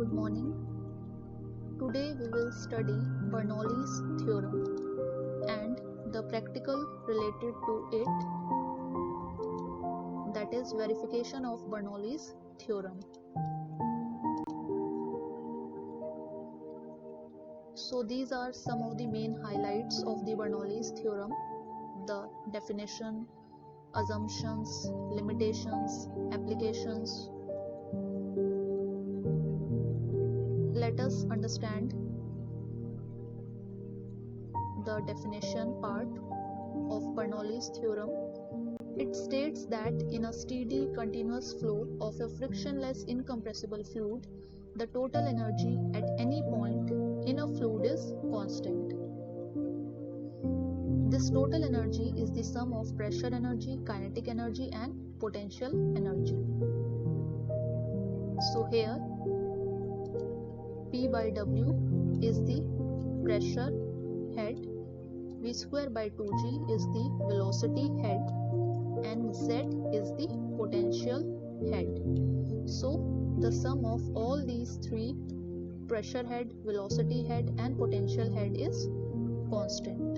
Good morning. Today we will study Bernoulli's theorem and the practical related to it, that is verification of Bernoulli's theorem. So these are some of the main highlights of the Bernoulli's theorem: the definition, assumptions, limitations, applications. Let us understand the definition part of Bernoulli's theorem. It states that in a steady continuous flow of a frictionless incompressible fluid, the total energy at any point in a fluid is constant. This total energy is the sum of pressure energy, kinetic energy and potential energy. So here P by W is the pressure head, V square by 2G is the velocity head, and Z is the potential head. So the sum of all these three, pressure head, velocity head and potential head, is constant.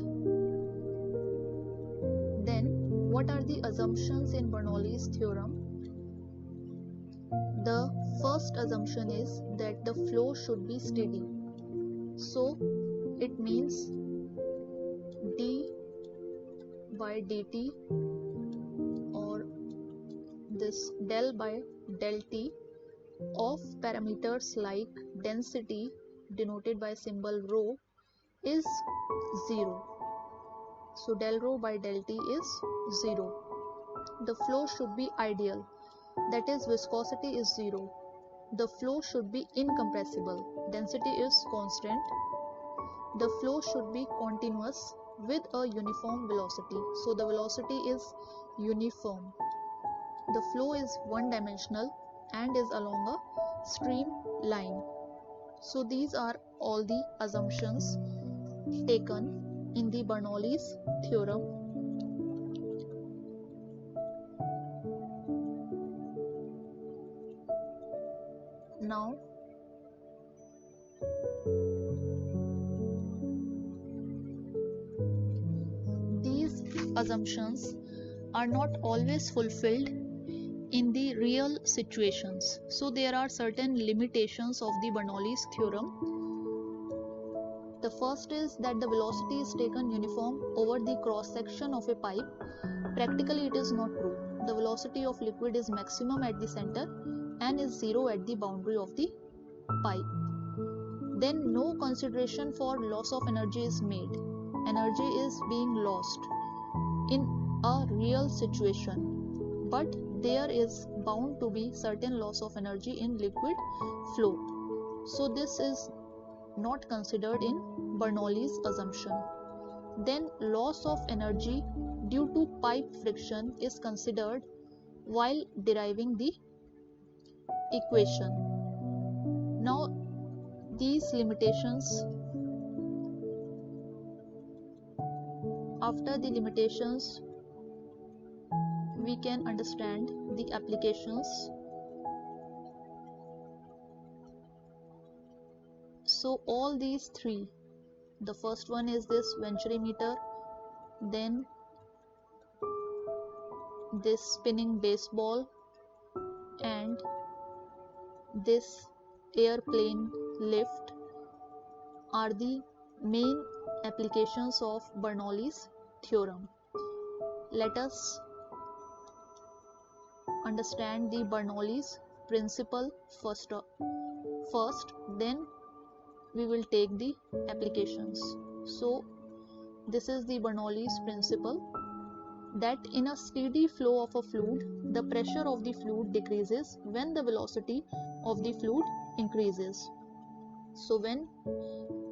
Then what are the assumptions in Bernoulli's theorem? The first assumption is that the flow should be steady. So it means d by dt, or this del by del t, of parameters like density denoted by symbol rho is 0. So del rho by del t is 0. The flow should be ideal, that is viscosity is 0. The flow should be incompressible, density is constant. The flow should be continuous with a uniform velocity. So the velocity is uniform. The flow is one-dimensional and is along a stream line. So these are all the assumptions taken in the Bernoulli's theorem. Now these assumptions are not always fulfilled in the real situations. So there are certain limitations of the Bernoulli's theorem. The first is that the velocity is taken uniform over the cross section of a pipe. Practically it is not true. The velocity of liquid is maximum at the center and is 0 at the boundary of the pipe. Then no consideration for loss of energy is made. Energy is being lost in a real situation, but there is bound to be certain loss of energy in liquid flow. So this is not considered in Bernoulli's assumption. Then loss of energy due to pipe friction is considered while deriving the equation. Now these limitations, after the limitations we can understand the applications. So all these three, the first one is this Venturi meter, then this spinning baseball, and this airplane lift, are the main applications of Bernoulli's theorem. Let us understand the Bernoulli's principle first, then we will take the applications. So this is the Bernoulli's principle, that in a steady flow of a fluid, the pressure of the fluid decreases when the velocity of the fluid increases. So when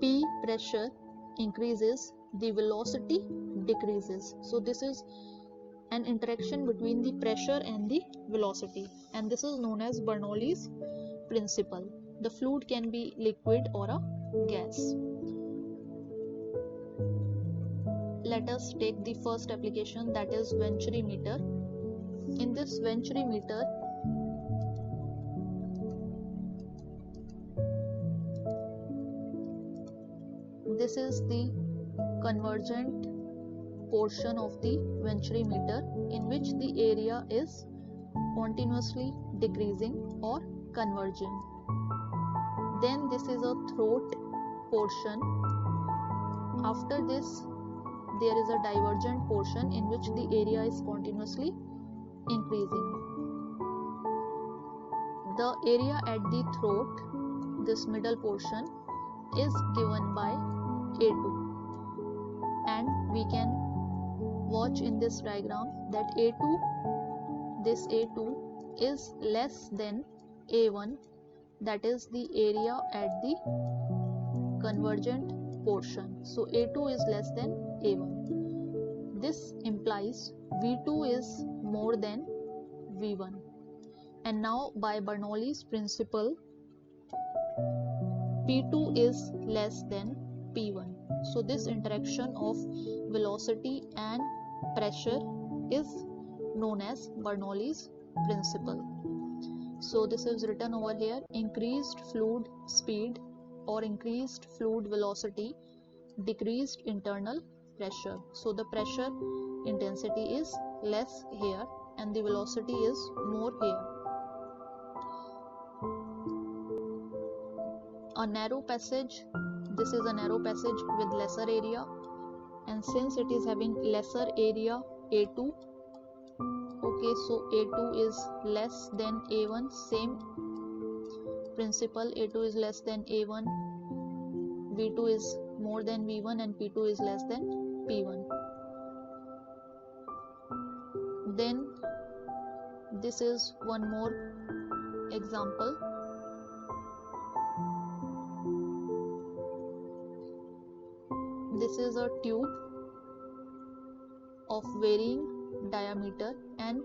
P pressure increases, the velocity decreases. So this is an interaction between the pressure and the velocity, and this is known as Bernoulli's principle. The fluid can be liquid or a gas. Let us take the first application, that is Venturi meter. In this Venturi meter, this is the convergent portion of the Venturi meter, in which the area is continuously decreasing or converging. Then this is a throat portion. After this, there is a divergent portion in which the area is continuously increasing. The area at the throat, this middle portion, is given by A2, and we can watch in this diagram that this A2 is less than A1, that is the area at the convergent portion. So A2 is less than A1. This implies V2 is more than V1. And now by Bernoulli's principle, P2 is less than P1. So this interaction of velocity and pressure is known as Bernoulli's principle. So this is written over here: increased fluid speed or increased fluid velocity, decreased internal pressure. So the pressure intensity is less here and the velocity is more here. A narrow passage, this is a narrow passage with lesser area, and since it is having lesser area A2, okay, so A2 is less than A1, same principle, A2 is less than A1, V2 is more than V1 and P2 is less than P1. Then this is one more example. This is a tube of varying diameter, and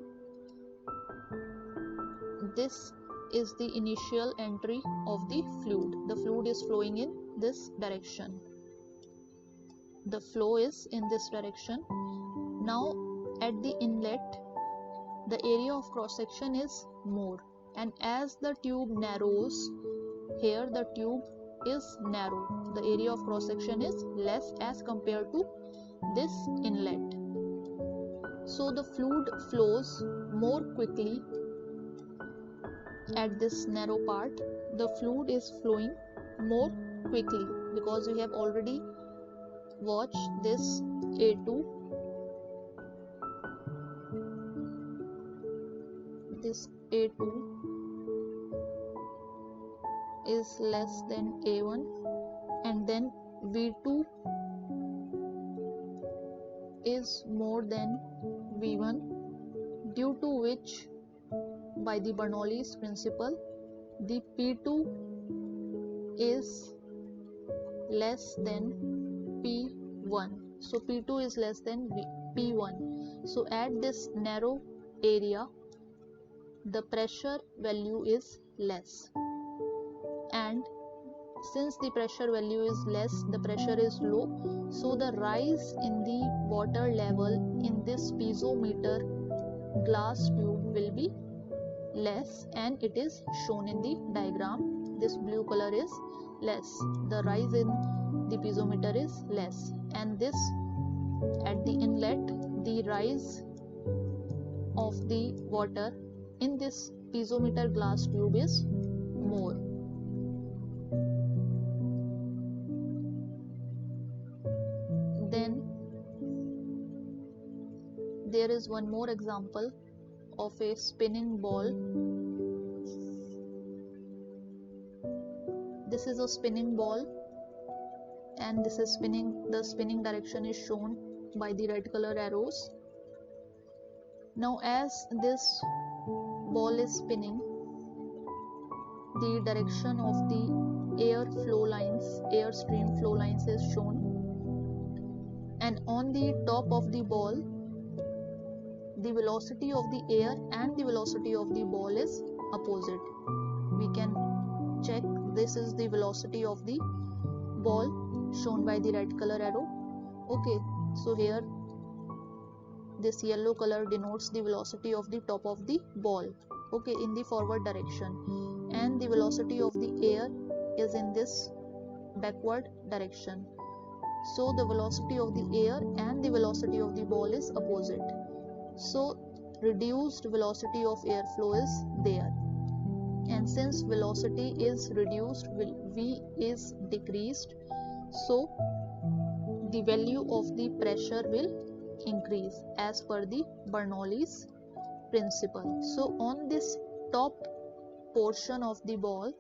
this is the initial entry of the fluid. The fluid is flowing in this direction. The flow is in this direction. Now at the inlet, the area of cross section is more, and as the tube narrows, here the tube is narrow, the area of cross section is less as compared to this inlet. So the fluid flows more quickly at this narrow part. The fluid is flowing more quickly because we have already watched this A2, this A2 is less than A1, and then V2 is more than V1, due to which by the Bernoulli's principle the P2 is less than P1. So P2 is less than P1. So at this narrow area the pressure value is less, and since the pressure value is less, the pressure is low, so the rise in the water level in this piezometer glass tube will be less, and it is shown in the diagram. This blue color is less, the rise in the piezometer is less, and this at the inlet, the rise of the water in this piezometer glass tube is more. Then there is one more example of a spinning ball. This is a spinning ball, and this is spinning. The spinning direction is shown by the red color arrows. Now as this ball is spinning, the direction of the air flow lines, air stream flow lines is shown, and on the top of the ball the velocity of the air and the velocity of the ball is opposite. We can check, this is the velocity of the ball shown by the red color arrow. Okay, so here this yellow color denotes the velocity of the top of the ball, okay, in the forward direction, and the velocity of the air is in this backward direction. So the velocity of the air and the velocity of the ball is opposite. So reduced velocity of airflow is there. And since velocity is reduced, V is decreased, so the value of the pressure will increase as per the Bernoulli's principle. So on this top portion of the ball,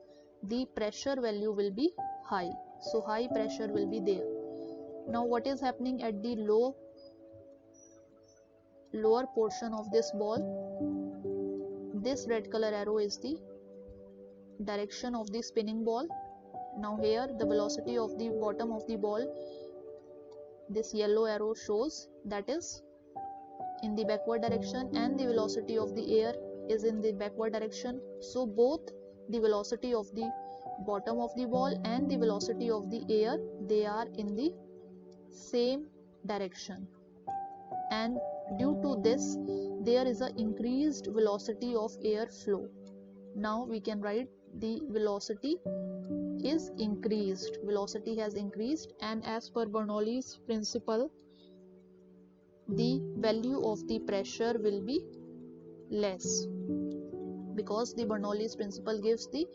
the pressure value will be high. So high pressure will be there. Now what is happening at the lower portion of this ball? This red color arrow is the direction of the spinning ball. Now here the velocity of the bottom of the ball, this yellow arrow shows that is in the backward direction, and the velocity of the air is in the backward direction. So both the velocity of the bottom of the ball and the velocity of the air, they are in the same direction, and due to this there is a increased velocity of air flow. Now we can write the velocity is increased, velocity has increased, and as per Bernoulli's principle, the value of the pressure will be less, because the Bernoulli's principle gives the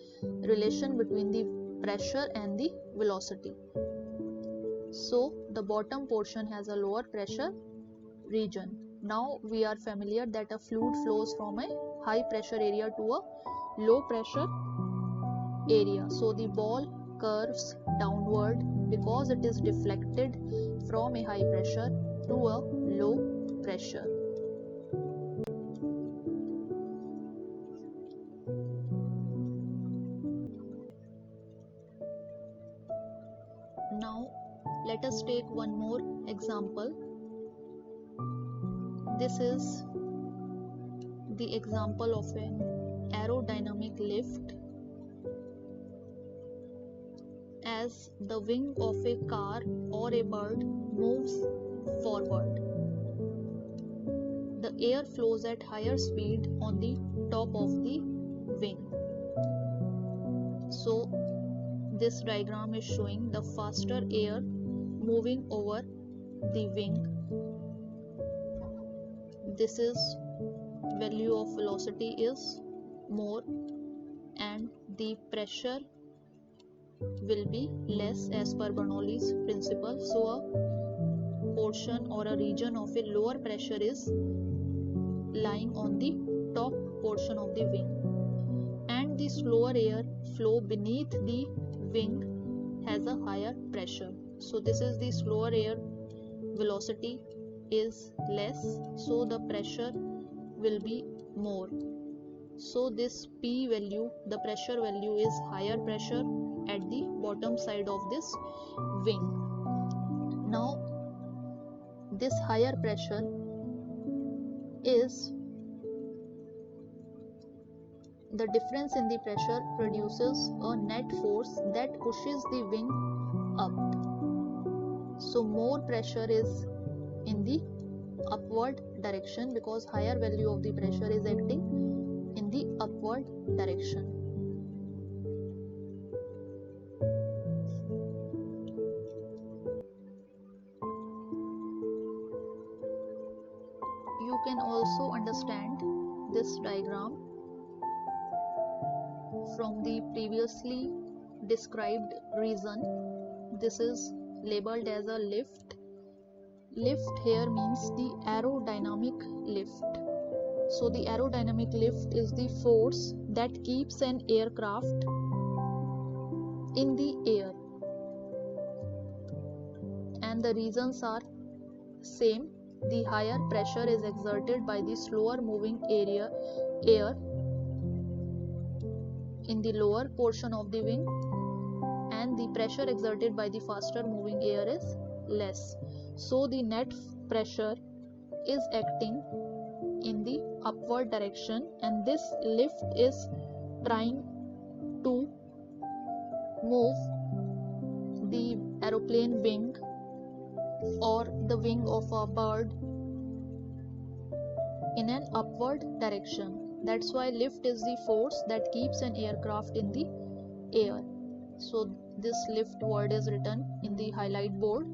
relation between the pressure and the velocity. So the bottom portion has a lower pressure region. Now we are familiar that a fluid flows from a high pressure area to a low pressure area. So the ball curves downward because it is deflected from a high pressure to a low pressure. Now let us take one more example. This is the example of an aerodynamic lift. As the wing of a car or a bird moves forward, the air flows at higher speed on the top of the wing. So this diagram is showing the faster air moving over the wing. This is value of velocity is more and the pressure will be less as per Bernoulli's principle. So a portion or a region of a lower pressure is lying on the top portion of the wing, and the slower air flow beneath the wing has a higher pressure. So this is the slower air, velocity is less, so the pressure will be more. So this P value, the pressure value, is higher pressure at the bottom side of this wing. Now this higher pressure is the difference in the pressure produces a net force that pushes the wing up. So more pressure is in the upward direction because higher value of the pressure is acting in the upward direction. You can also understand this diagram from the previously described reason. This is labeled as a lift. Lift here means the aerodynamic lift. So the aerodynamic lift is the force that keeps an aircraft in the air, and the reasons are same. The higher pressure is exerted by the slower moving air in the lower portion of the wing, and the pressure exerted by the faster moving air is less. So the net pressure is acting in the upward direction, and this lift is trying to move the aeroplane wing or the wing of a bird in an upward direction. That's why lift is the force that keeps an aircraft in the air. So this lift word is written in the highlight board.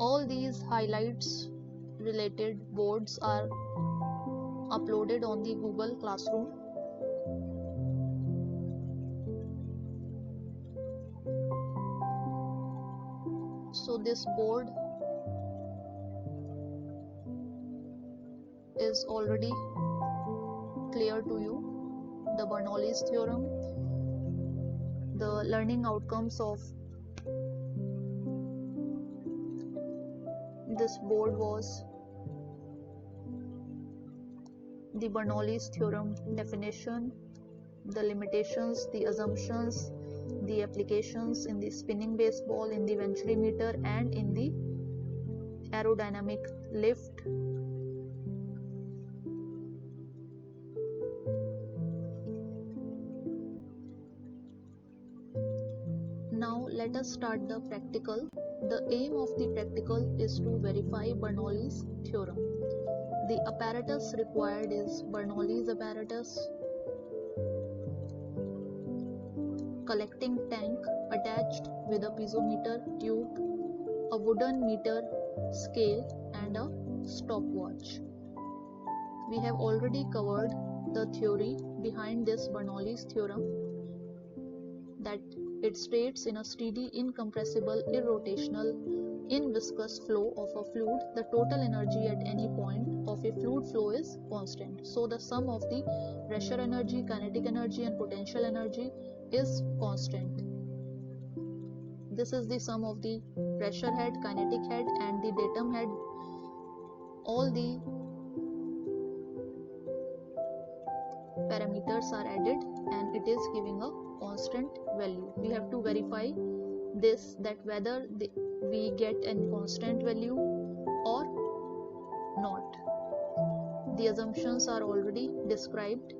All these highlights related boards are uploaded on the Google Classroom. So this board is already clear to you. The Bernoulli's theorem, the learning outcomes of this board was the Bernoulli's theorem definition, the limitations, the assumptions, the applications in the spinning baseball, in the venturimeter, and in the aerodynamic lift. Now let us start the practical. The aim of the practical is to verify Bernoulli's theorem. The apparatus required is Bernoulli's apparatus, collecting tank attached with a piezometer tube, a wooden meter scale, and a stopwatch. We have already covered the theory behind this Bernoulli's theorem, that it states in a steady, incompressible, irrotational, inviscous flow of a fluid, the total energy at any point of a fluid flow is constant. So the sum of the pressure energy, kinetic energy, and potential energy is constant. This is the sum of the pressure head, kinetic head, and the datum head. All the parameters are added and it is giving a constant value. We have to verify this, that whether we get a constant value or not. The assumptions are already described.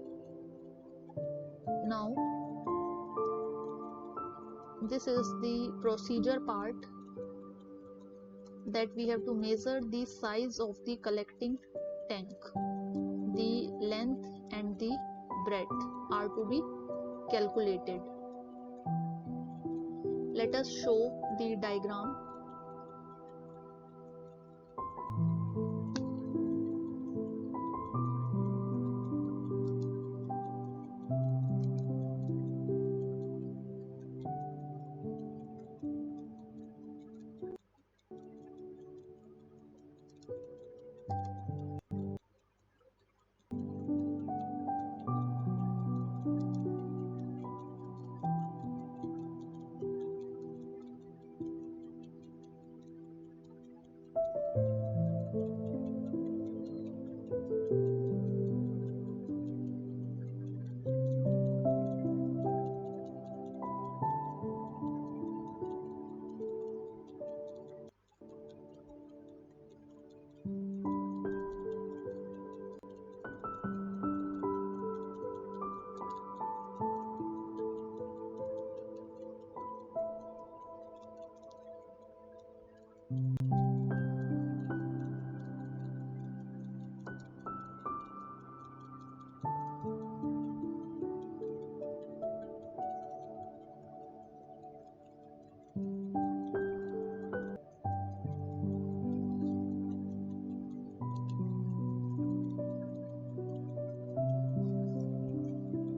Now this is the procedure part, that we have to measure the size of the collecting tank. The length and the breadth are to be calculated. Let us show the diagram.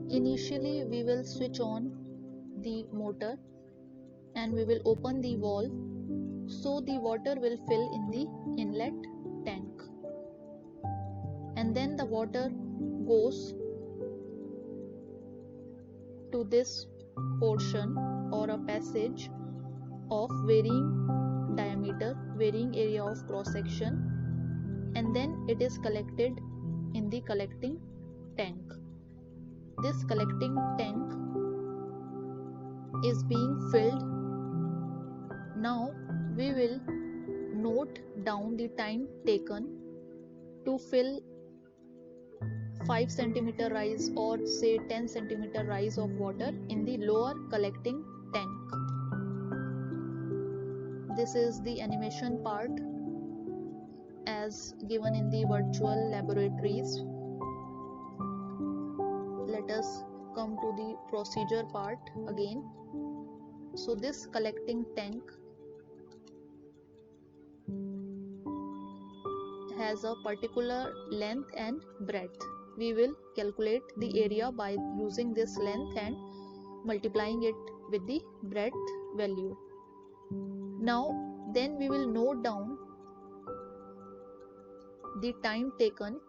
Initially, we will switch on the motor and we will open the valve, so the water will fill in the inlet tank, and then the water goes to this portion or a passage of varying diameter, varying area of cross section, and then it is collected in the collecting tank. This collecting tank is being filled. Now we will note down the time taken to fill 5 cm rise or say 10 cm rise of water in the lower collecting tank. This is the animation part as given in the virtual laboratories. Let us come to the procedure part again. So this collecting tank has a particular length and breadth. We will calculate the area by using this length and multiplying it with the breadth value. Now then we will note down the time taken.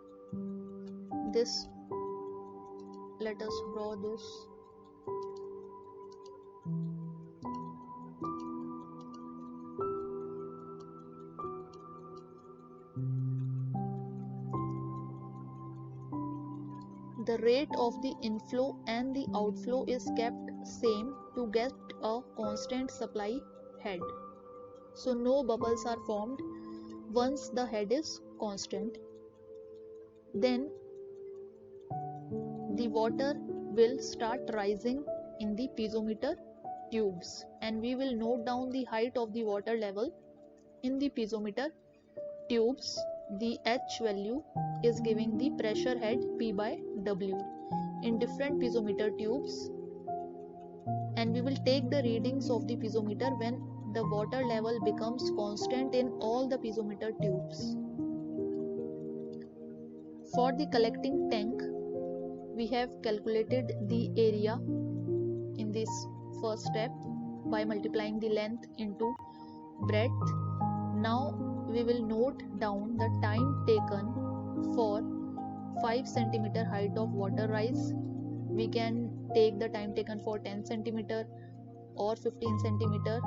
Let us draw this. The rate of the inflow and the outflow is kept same to get a constant supply head. So no bubbles are formed once the head is constant. Then the water will start rising in the piezometer tubes, and we will note down the height of the water level in the piezometer tubes. The H value is giving the pressure head P by W in different piezometer tubes, and we will take the readings of the piezometer when the water level becomes constant in all the piezometer tubes. For the collecting tank, we have calculated the area in this first step by multiplying the length into breadth. Now we will note down the time taken for 5 cm height of water rise. We can take the time taken for 10 cm or 15 cm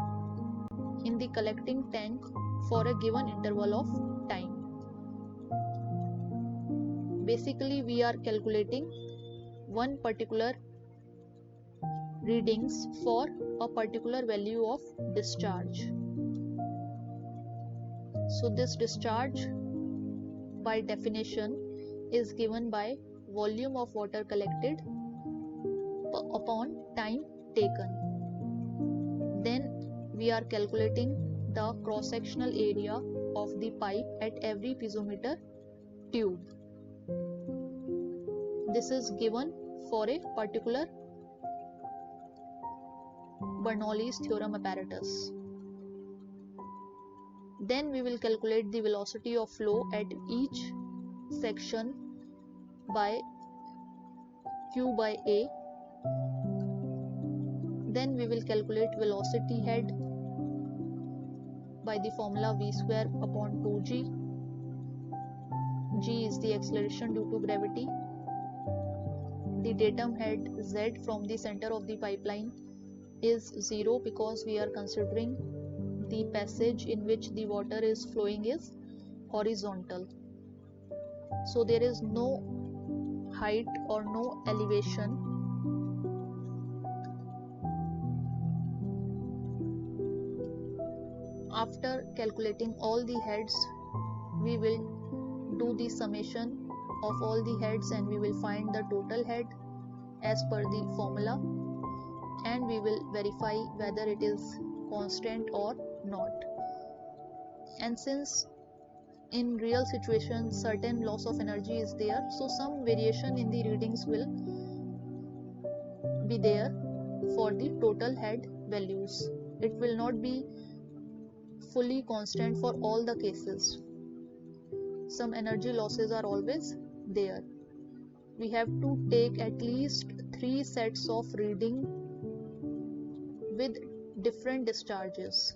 in the collecting tank for a given interval of time. Basically, we are calculating one particular readings for a particular value of discharge. So this discharge by definition is given by volume of water collected upon time taken. Then we are calculating the cross-sectional area of the pipe at every piezometer tube. This is given for a particular Bernoulli's theorem apparatus. Then we will calculate the velocity of flow at each section by Q by A. Then we will calculate velocity head by the formula v square upon 2g. G is the acceleration due to gravity. The datum head Z from the center of the pipeline is 0 because we are considering the passage in which the water is flowing is horizontal. So there is no height or no elevation. After calculating all the heads, we will do the summation of all the heads and we will find the total head as per the formula, and we will verify whether it is constant or not. And since in real situations certain loss of energy is there, so some variation in the readings will be there for the total head values. It will not be fully constant for all the cases. Some energy losses are always there. We have to take at least 3 sets of reading with different discharges.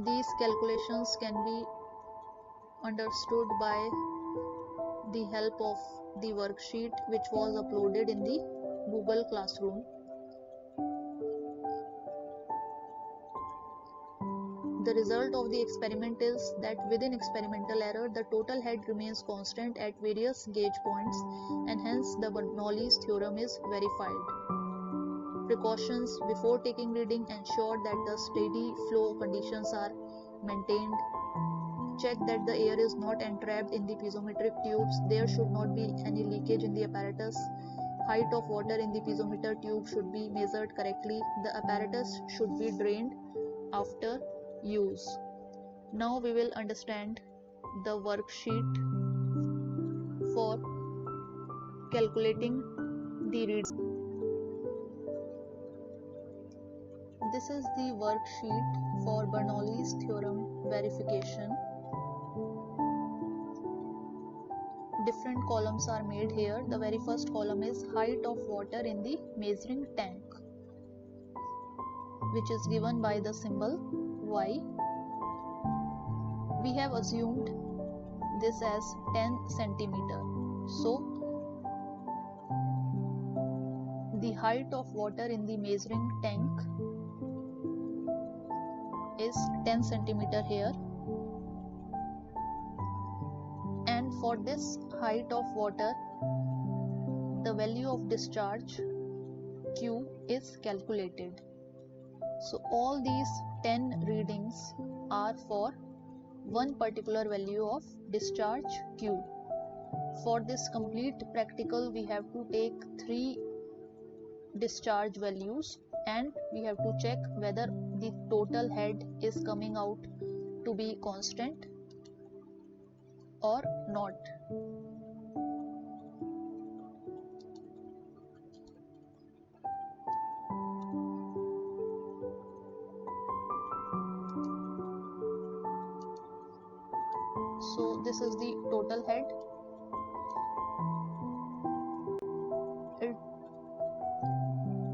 These calculations can be understood by the help of the worksheet which was uploaded in the Google Classroom. The result of the experiment is that within experimental error, the total head remains constant at various gauge points, and hence the Bernoulli's theorem is verified. Precautions before taking reading: ensure that the steady flow conditions are maintained. Check that the air is not entrapped in the piezometric tubes. There should not be any leakage in the apparatus. Height of water in the piezometer tube should be measured correctly. The apparatus should be drained after use. Now we will understand the worksheet for calculating the reads. This is the worksheet for Bernoulli's theorem verification. Different columns are made here. The very first column is height of water in the measuring tank, which is given by the symbol Y. We have assumed this as 10 centimeter. So the height of water in the measuring tank is 10 centimeter here, and for this height of water the value of discharge Q is calculated. So all these 10 readings are for one particular value of discharge Q. For this complete practical we have to take 3 discharge values and we have to check whether the total head is coming out to be constant or not. So this is the total head.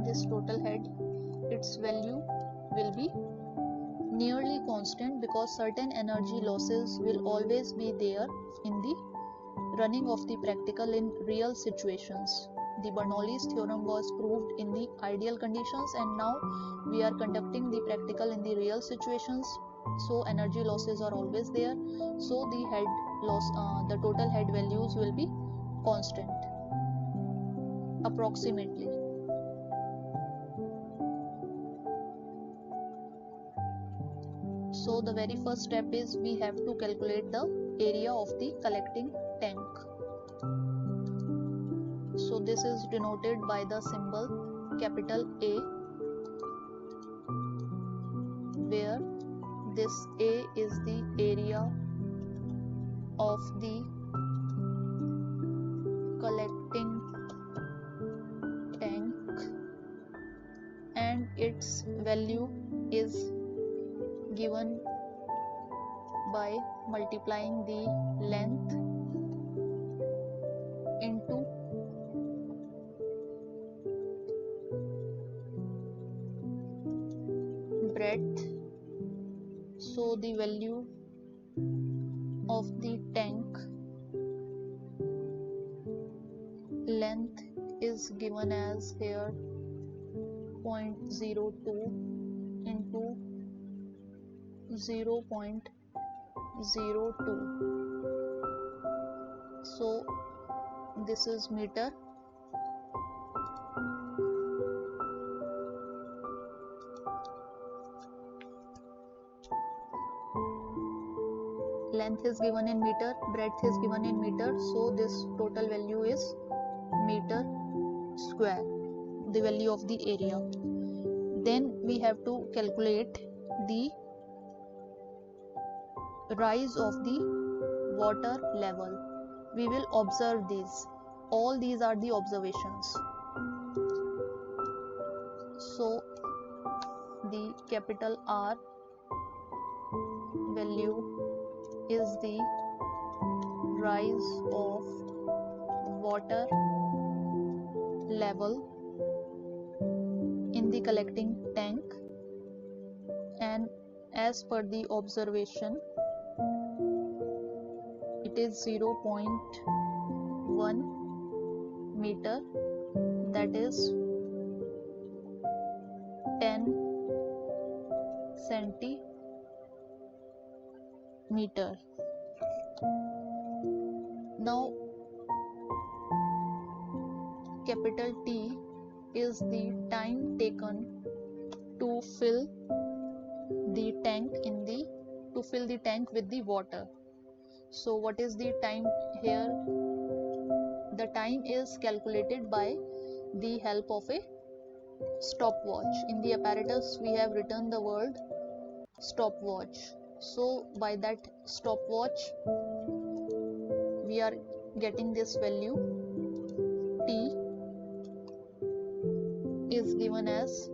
This total head, its value will be nearly constant because certain energy losses will always be there in the running of the practical in real situations. The Bernoulli's theorem was proved in the ideal conditions, and now we are conducting the practical in the real situations, so energy losses are always there, so the head loss, the total head values will be constant approximately. So the very first step is we have to calculate the area of the collecting tank. So this is denoted by the symbol capital A, where this A is the area of the collecting tank and its value is given by multiplying the length into breadth. So the value of the tank length is given as here 0.02 into 0.02. So this is meter. Length is given in meter, breadth is given in meter, so this total value is meter square, the value of the area. Then we have to calculate the rise of the water level. We will observe these. All these are the observations. So the capital R value is the rise of water level in the collecting tank, and as per the observation it is 0.1 meter, that is 10 centimeter. Now capital T is the time taken to fill the tank with the water. So what is the time here? The time is calculated by the help of a stopwatch. In the apparatus we have written the word stopwatch. So by that stopwatch we are getting this value T given as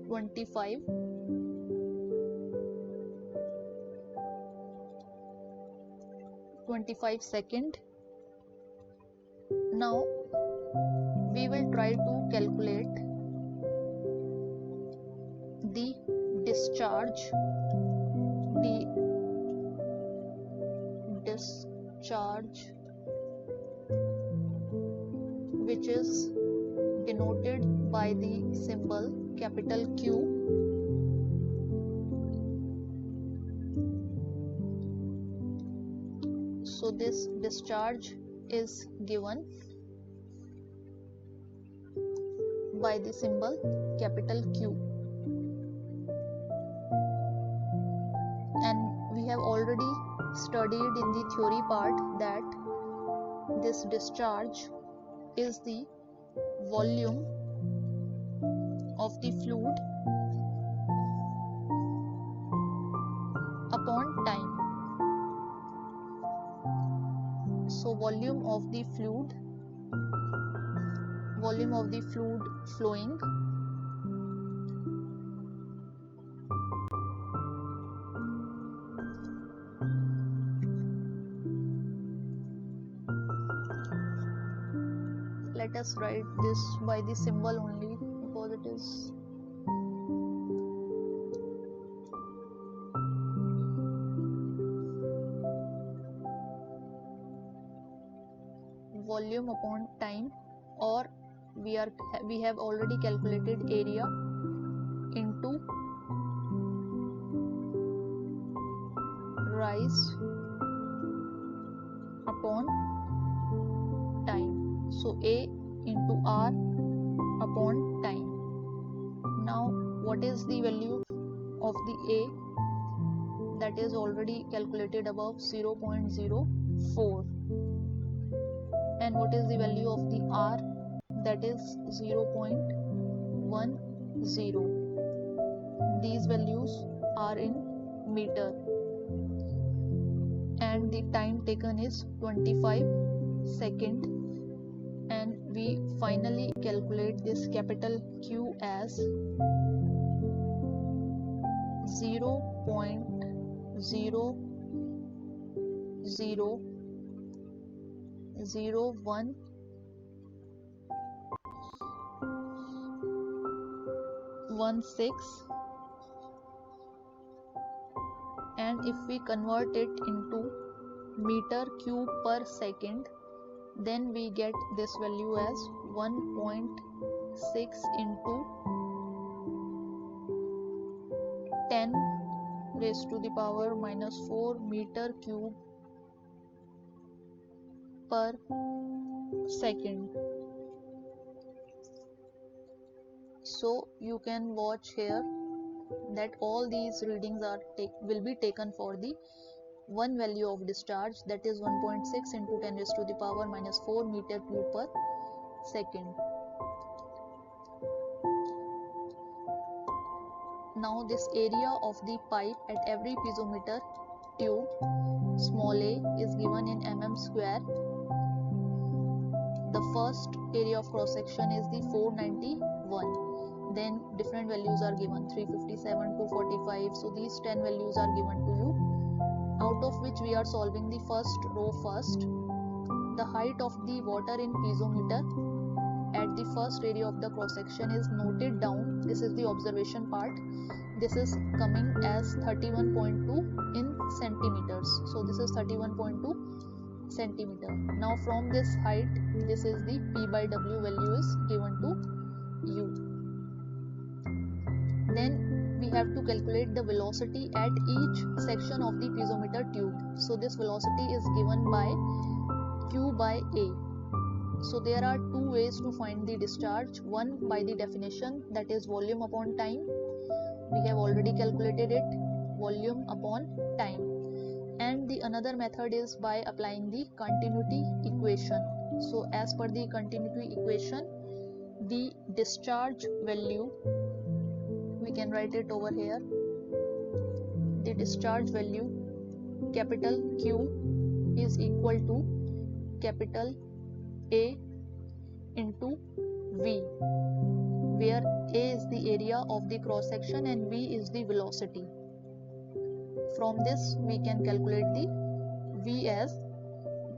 25 second. Now we will try to calculate the discharge which is denoted by the symbol capital Q. So this discharge is given by the symbol capital Q, and we have already studied in the theory part that this discharge is the volume of the fluid upon time. So volume of the fluid flowing let us write this by the symbol only because it is volume upon time, or we have already calculated area into rise upon time. So A into R upon time. Now what is the value of the A? That is already calculated above, 0.04. And what is the value of the R? That is 0.10. These values are in meter, and the time taken is 25 second, and we finally calculate this capital Q as 0.0001 16, and if we convert it into meter cube per second, then we get this value as 1.6 into 10 raised to the power minus 4 meter cube per second. So you can watch here that all these readings will be taken for the one value of discharge, that is 1.6 into 10 raised to the power minus 4 meter cube per second. Now this area of the pipe at every piezometer tube, small a, is given in mm square. The first area of cross section is the 491. Then different values are given, 357, 245. So these 10 values are given to you, out of which we are solving the first row first. The height of the water in piezometer at the first area of the cross section is noted down. This is the observation part. This is coming as 31.2 in centimeters. So this is 31.2 centimeter. Now from this height, this is the P by W value is given to you. Then we have to calculate the velocity at each section of the piezometer tube. So this velocity is given by Q by A. So there are two ways to find the discharge. One by the definition, that is volume upon time. We have already calculated it, volume upon time. And the another method is by applying the continuity equation. So as per the continuity equation, the discharge value, we can write it over here. The discharge value, capital Q, is equal to capital A into V, where A is the area of the cross section and V is the velocity. From this we can calculate the V as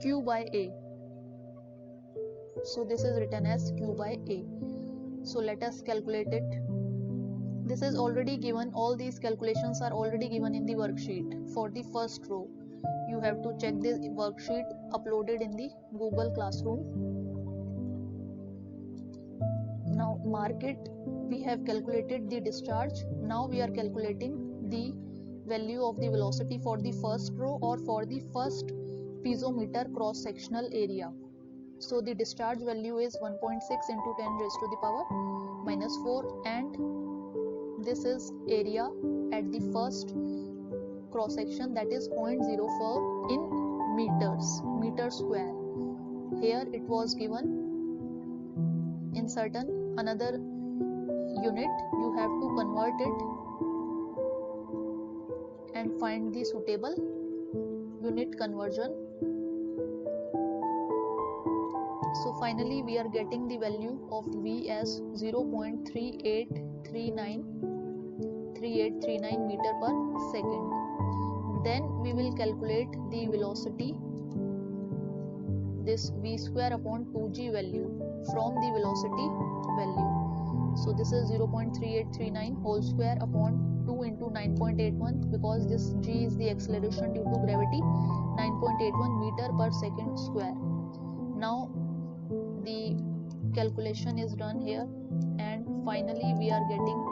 Q by A. So this is written as Q by A. So let us calculate it. This is already given, all these calculations are already given in the worksheet. For the first row, you have to check the worksheet uploaded in the Google Classroom. Now mark it. We have calculated the discharge. Now we are calculating the value of the velocity for the first row or for the first piezometer cross sectional area. So the discharge value is 1.6 into 10 raised to the power minus 4, and this is area at the first cross section, that is 0.04 in meter square. Here it was given in certain another unit. You have to convert it and find the suitable unit conversion. So finally we are getting the value of V as 0.3839 meter per second. Then we will calculate the velocity, this V square upon 2g value from the velocity value. So this is 0.3839 whole square upon 2 into 9.81, because this g is the acceleration due to gravity, 9.81 meter per second square. Now the calculation is done here, and finally we are getting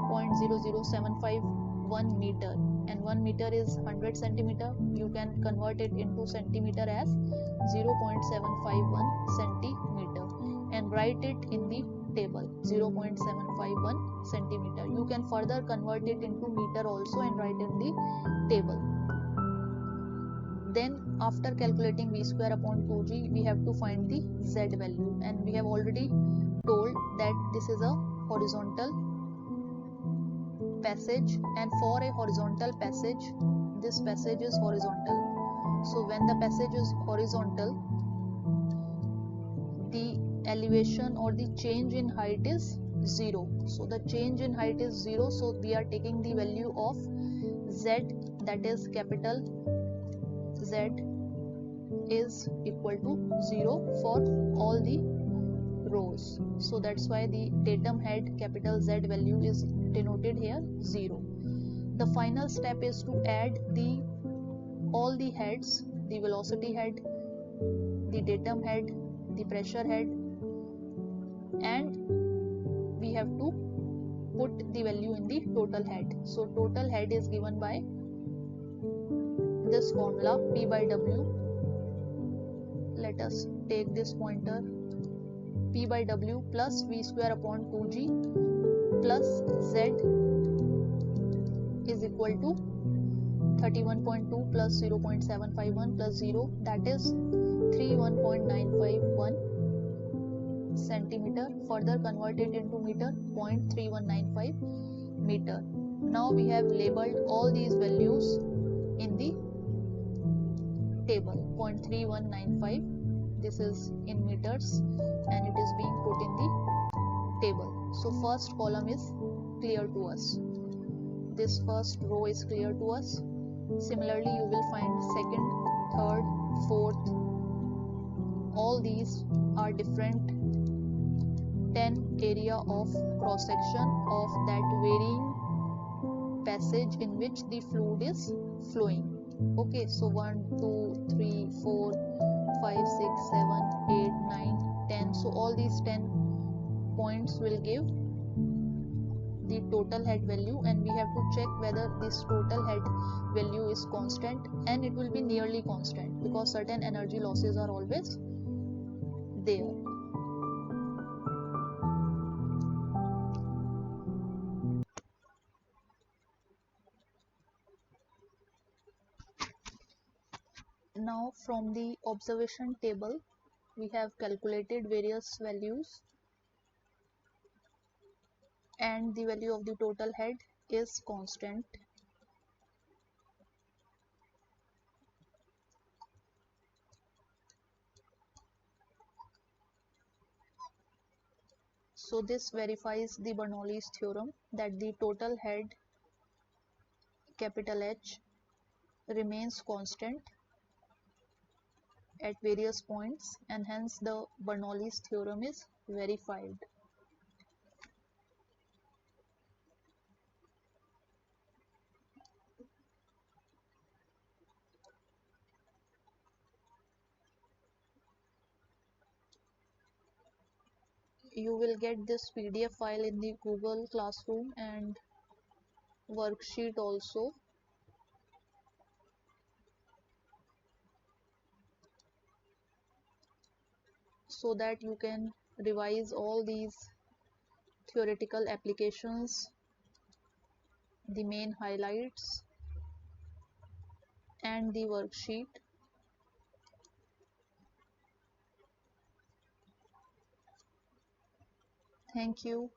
0.00751 meter, and 1 meter is 100 centimeter. You can convert it into centimeter as 0.751 centimeter and write it in the table, 0.751 centimeter. You can further convert it into meter also and write in the table. Then after calculating V square upon 2g, we have to find the z value, and we have already told that this is a horizontal passage, and for a horizontal passage, this passage is horizontal. So when the passage is horizontal, the elevation or the change in height is 0. So the change in height is 0, so we are taking the value of z, that is capital Z is equal to 0 for all the rows. So that's why the datum head capital Z value is denoted here 0. The final step is to add all the heads, the velocity head, the datum head, the pressure head, and we have to put the value in the total head. So total head is given by this formula, P by W. Let us take this pointer, P by W plus V square upon 2g plus Z is equal to 31.2 plus 0.751 plus 0, that is 31.951 centimeter. Further convert it into meter, 0.3195 meter. Now we have labeled all these values in the table, 0.3195, this is in meters, and it is being put in the table. So first column is clear to us, this first row is clear to us. Similarly you will find second, third, fourth, all these are different 10 area of cross section of that varying passage in which the fluid is flowing. Okay, so 1, 2, 3, 4, 5, 6, 7, 8, 9, 10. So all these 10 points will give the total head value, and we have to check whether this total head value is constant, and it will be nearly constant because certain energy losses are always there. Now from the observation table we have calculated various values, and the value of the total head is constant. So this verifies the Bernoulli's theorem that the total head capital H remains constant at various points, and hence the Bernoulli's theorem is verified. You will get this PDF file in the Google Classroom and worksheet also. So that you can revise all these theoretical applications, the main highlights, and the worksheet. Thank you.